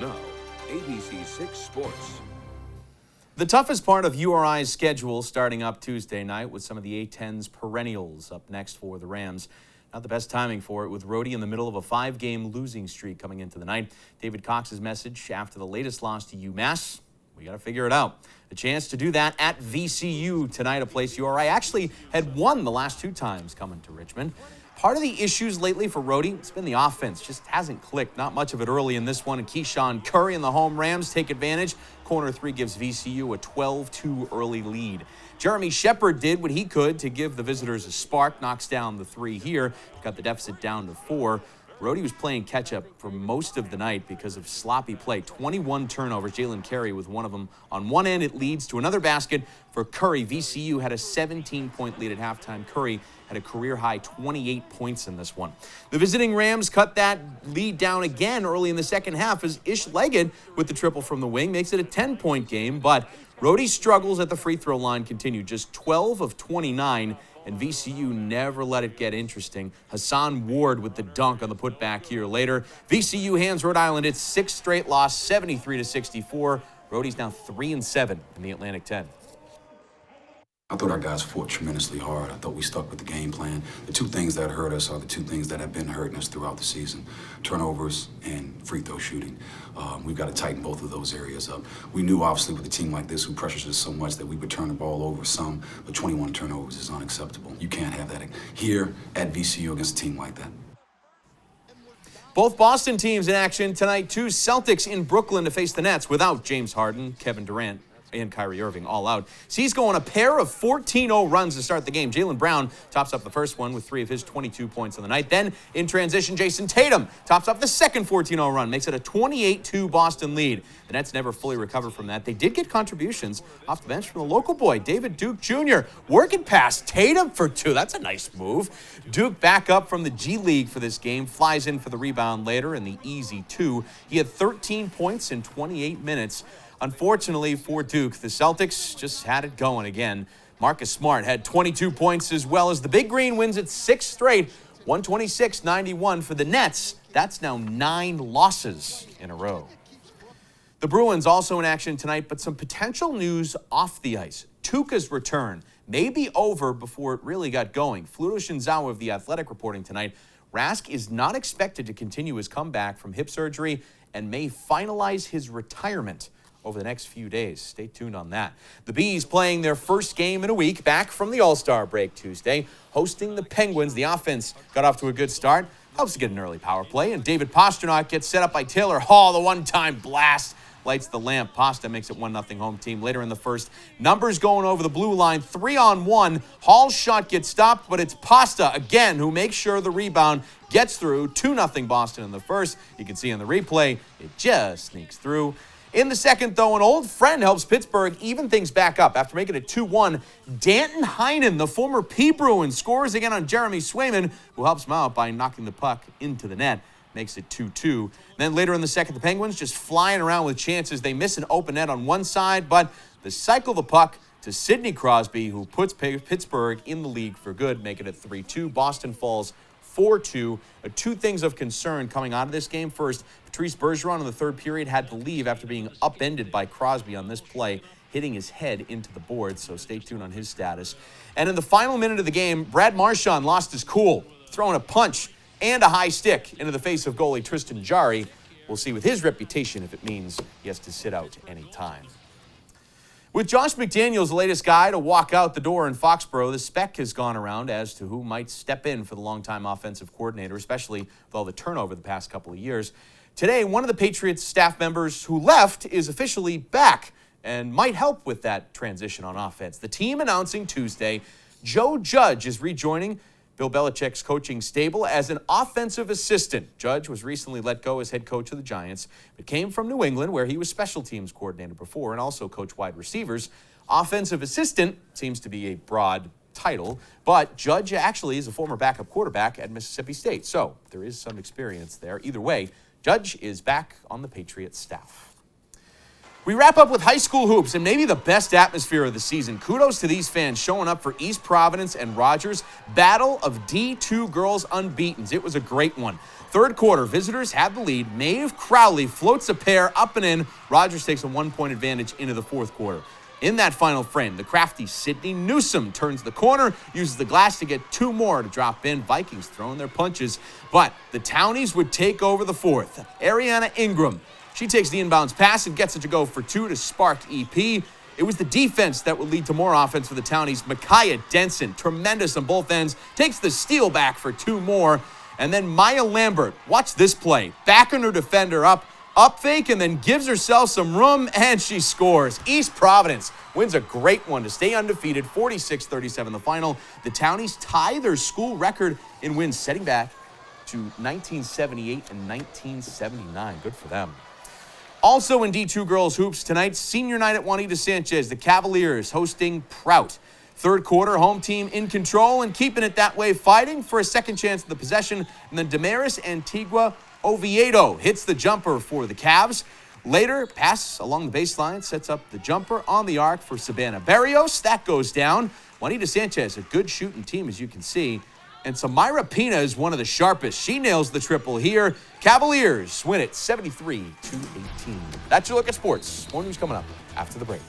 Now, ABC 6 Sports. The toughest part of URI's schedule starting up Tuesday night with some of the A-10's perennials up next for the Rams. Not the best timing for it with Rhodey in the middle of a 5-game losing streak coming into the night. David Cox's message after the latest loss to UMass: we got to figure it out. A chance to do that at VCU tonight, a place URI actually had won the last 2 times coming to Richmond. Part of the issues lately for Rhodey, it's been the offense. Just hasn't clicked. Not much of it early in this one. And Keyshawn Curry and the home Rams take advantage. Corner 3 gives VCU a 12-2 early lead. Jeremy Shepard did what he could to give the visitors a spark. Knocks down the 3 here. Got the deficit down to 4. Rhodey was playing catch-up for most of the night because of sloppy play. 21 turnovers. Jalen Carey with one of them. On one end, it leads to another basket for Curry. VCU had a 17-point lead at halftime. Curry had a career-high 28 points in this one. The visiting Rams cut that lead down again early in the second half as Ish Leggett, with the triple from the wing, makes it a 10-point game. But Rhodey's struggles at the free throw line continue. Just 12 of 29. And VCU never let it get interesting. Hassan Ward with the dunk on the putback here later. VCU hands Rhode Island its 6th straight loss, 73-64. Rhodey's now 3-7 in the Atlantic 10. I thought our guys fought tremendously hard. I thought we stuck with the game plan. The 2 things that hurt us are the 2 things that have been hurting us throughout the season: turnovers and free throw shooting. We've got to tighten both of those areas up. We knew, obviously, with a team like this who pressures us so much that we would turn the ball over some, but 21 turnovers is unacceptable. You can't have that here at VCU against a team like that. Both Boston teams in action tonight, too. Celtics in Brooklyn to face the Nets without James Harden, Kevin Durant, and Kyrie Irving all out. C's going a pair of 14-0 runs to start the game. Jaylen Brown tops up the first one with 3 of his 22 points on the night. Then, in transition, Jason Tatum tops up the second 14-0 run, makes it a 28-2 Boston lead. The Nets never fully recovered from that. They did get contributions off the bench from the local boy, David Duke Jr., working past Tatum for 2. That's a nice move. Duke back up from the G League for this game, flies in for the rebound later in the easy 2. He had 13 points in 28 minutes. Unfortunately for Duke, the Celtics just had it going again. Marcus Smart had 22 points as well as the Big Green wins its 6th straight, 126-91 for the Nets. That's now 9 losses in a row. The Bruins also in action tonight, but some potential news off the ice. Tuukka's return may be over before it really got going. Fluto Shinzawa of The Athletic reporting tonight, Rask is not expected to continue his comeback from hip surgery and may finalize his retirement over the next few days. Stay tuned on that. The Bees playing their first game in a week, back from the All-Star break Tuesday, hosting the Penguins. The offense got off to a good start. Helps to get an early power play, and David Pastrnak gets set up by Taylor Hall. The one-time blast lights the lamp. Pasta makes it 1-0 home team. Later in the first, numbers going over the blue line, 3-on-1. Hall's shot gets stopped, but it's Pasta again who makes sure the rebound gets through. 2-0 Boston in the first. You can see in the replay, it just sneaks through. In the second, though, an old friend helps Pittsburgh even things back up after making it 2-1. Danton Heinen, the former Bruin, scores again on Jeremy Swayman, who helps him out by knocking the puck into the net. Makes it 2-2. Then later in the second, the Penguins just flying around with chances. They miss an open net on one side, but they cycle the puck to Sidney Crosby, who puts Pittsburgh in the league for good, making it 3-2. Boston falls 4-2. 2 things of concern coming out of this game. First, Patrice Bergeron in the third period had to leave after being upended by Crosby on this play, hitting his head into the board, so stay tuned on his status. And in the final minute of the game, Brad Marchand lost his cool, throwing a punch and a high stick into the face of goalie Tristan Jarry. We'll see with his reputation if it means he has to sit out any time. With Josh McDaniels, the latest guy to walk out the door in Foxborough, the spec has gone around as to who might step in for the longtime offensive coordinator, especially with all the turnover the past couple of years. Today, one of the Patriots staff members who left is officially back and might help with that transition on offense. The team announcing Tuesday, Joe Judge is rejoining Bill Belichick's coaching stable as an offensive assistant. Judge was recently let go as head coach of the Giants, but came from New England, where he was special teams coordinator before and also coached wide receivers. Offensive assistant seems to be a broad title, but Judge actually is a former backup quarterback at Mississippi State, so there is some experience there. Either way, Judge is back on the Patriots staff. We wrap up with high school hoops and maybe the best atmosphere of the season. Kudos to these fans showing up for East Providence and Rogers' Battle of D2 Girls Unbeatens. It was a great one. Third quarter, visitors had the lead. Maeve Crowley floats a pair up and in. Rogers takes a 1-point advantage into the fourth quarter. In that final frame, the crafty Sydney Newsom turns the corner, uses the glass to get 2 more to drop in. Vikings throwing their punches, but the Townies would take over the fourth. Ariana Ingram, she takes the inbounds pass and gets it to go for 2 to spark EP. It was the defense that would lead to more offense for the Townies. Micaiah Denson, tremendous on both ends, takes the steal back for 2 more. And then Maya Lambert, watch this play. Backing her defender up fake, and then gives herself some room, and she scores. East Providence wins a great one to stay undefeated, 46-37 the final. The Townies tie their school record in wins, setting back to 1978 and 1979. Good for them. Also in D2 Girls Hoops tonight, senior night at Juanita Sanchez, the Cavaliers hosting Prout. Third quarter, home team in control and keeping it that way, fighting for a second chance at the possession. And then Damaris Antigua Oviedo hits the jumper for the Cavs. Later, pass along the baseline, sets up the jumper on the arc for Savannah Barrios. That goes down. Juanita Sanchez, a good shooting team, as you can see. And Samira Pina is one of the sharpest. She nails the triple here. Cavaliers win it 73-18. That's your look at sports. More news coming up after the break.